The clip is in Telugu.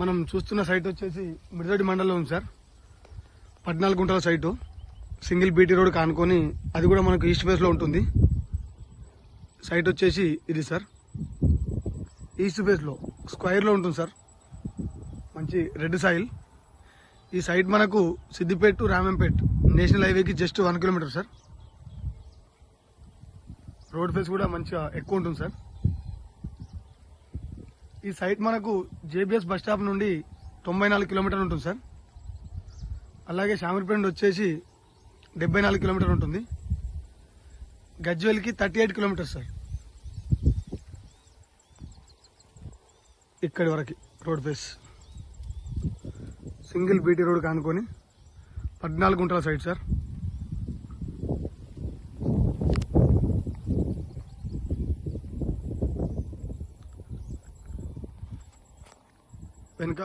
మనం చూస్తున్న సైట్ వచ్చేసి మిడిదొడ్డి మండలంలో ఉంది సార్. 14 గుంటల సైటు, సింగిల్ బీటీ రోడ్ కానుకొని, అది కూడా మనకు ఈస్ట్ ఫేస్ లో ఉంటుంది. సైట్ వచ్చేసి ఇది సార్, ఈస్ట్ ఫేస్ లో స్క్వైర్ లో ఉంటుంది సార్. మంచి రెడ్ సాయిల్. ఈ సైట్ మనకు సిద్దిపేట టు రామంపేట్ నేషనల్ హైవేకి just 1 kilometre sir. Road face కూడా మంచిగా ఎక్కువ ఉంటుంది సార్. ఈ సైట్ మనకు జేబీఎస్ బస్ స్టాప్ నుండి 94 కిలోమీటర్లు ఉంటుంది సార్. అలాగే షామీర్పేట వచ్చేసి 74 కిలోమీటర్లు ఉంటుంది. గజ్వేల్కి 38 కిలోమీటర్స్ సార్. ఇక్కడి వరకు road face, single BT road కానుకొని 14 గుంటల సైట్ సార్. వెనక